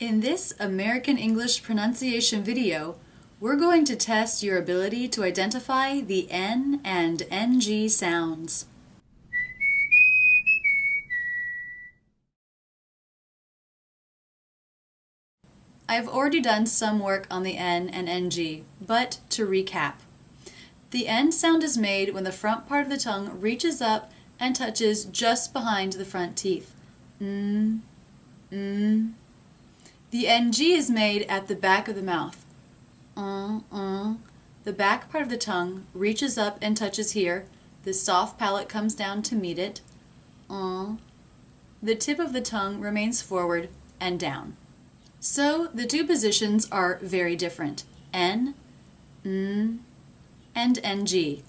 In this American English pronunciation video, we're going to test your ability to identify the N and NG sounds. I've already done some work on the N and NG, but to recap. The N sound is made when the front part of the tongue reaches up and touches just behind the front teeth. Mm, mm. The NG is made at the back of the mouth. The back part of the tongue reaches up and touches here. The soft palate comes down to meet it. The tip of the tongue remains forward and down. So the two positions are very different. N, and NG.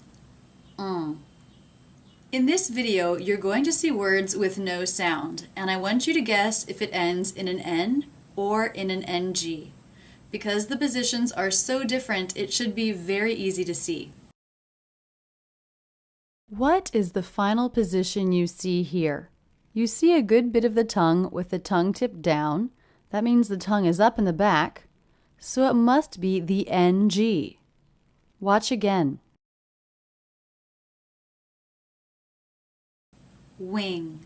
In this video, you're going to see words with no sound, and I want you to guess if it ends in an N or in an NG. Because the positions are so different, it should be very easy to see. What is the final position you see here? You see a good bit of the tongue with the tongue tip down. That means the tongue is up in the back, so it must be the NG. Watch again. Wing.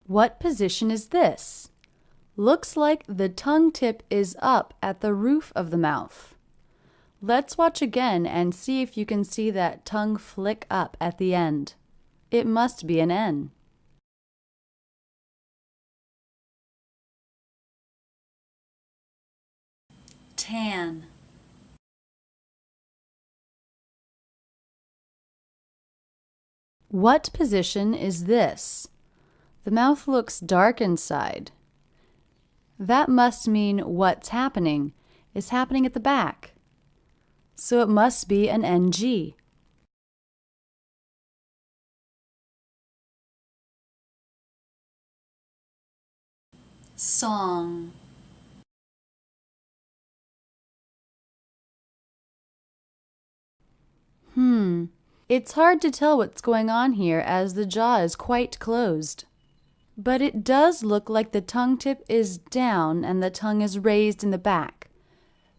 What position is this? Looks like the tongue tip is up at the roof of the mouth. Let's watch again and see if you can see that tongue flick up at the end. It must be an N. Tan. What position is this? The mouth looks dark inside. That must mean what's happening is happening at the back. So it must be an NG. Song. It's hard to tell what's going on here as the jaw is quite closed. But it does look like the tongue tip is down and the tongue is raised in the back.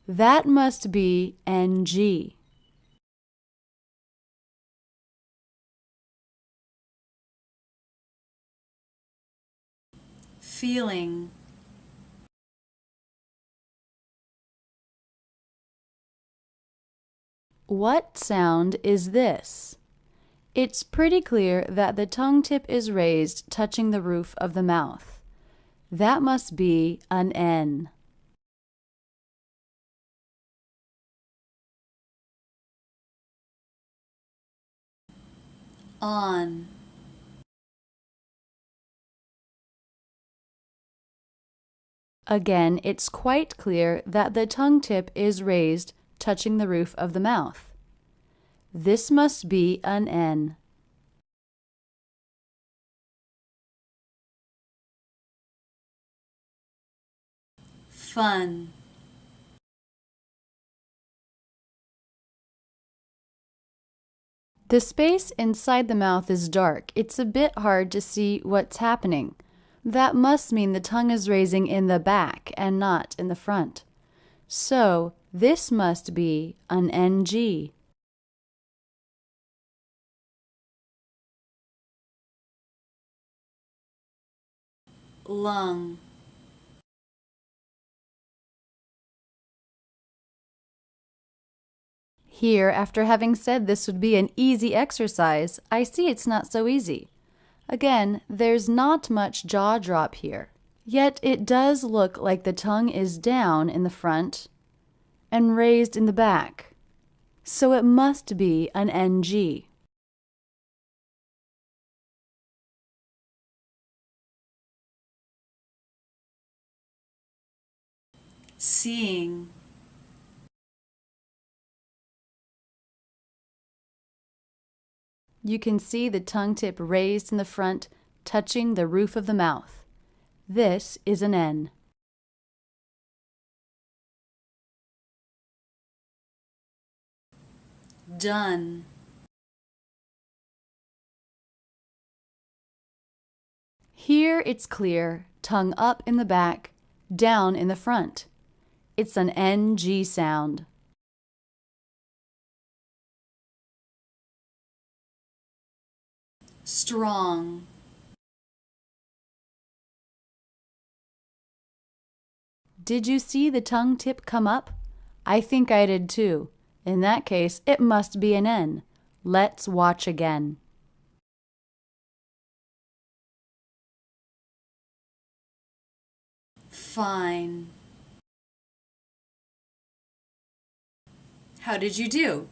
That must be NG. Feeling. What sound is this? It's pretty clear that the tongue tip is raised, touching the roof of the mouth. That must be an N. On. Again, it's quite clear that the tongue tip is raised, touching the roof of the mouth. This must be an N. Fun. The space inside the mouth is dark. It's a bit hard to see what's happening. That must mean the tongue is raising in the back and not in the front. So, this must be an NG. Lung. Here, after having said this would be an easy exercise, I see it's not so easy. Again, there's not much jaw drop here. Yet it does look like the tongue is down in the front and raised in the back. So it must be an NG. Seeing. You can see the tongue tip raised in the front, touching the roof of the mouth. This is an N. Done. Here it's clear, tongue up in the back, down in the front. It's an NG sound. Strong. Did you see the tongue tip come up? I think I did too. In that case, it must be an N. Let's watch again. Fine. How did you do?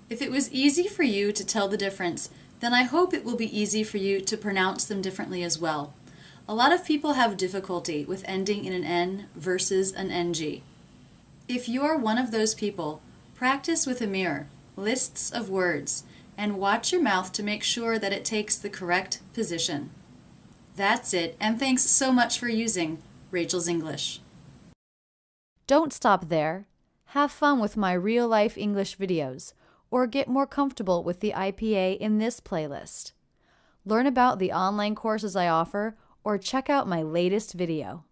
If it was easy for you to tell the difference, then I hope it will be easy for you to pronounce them differently as well. A lot of people have difficulty with ending in an N versus an NG. If you are one of those people, practice with a mirror, lists of words, and watch your mouth to make sure that it takes the correct position. That's it, and thanks so much for using Rachel's English. Don't stop there. Have fun with my real-life English videos, or get more comfortable with the IPA in this playlist. Learn about the online courses I offer, or check out my latest video.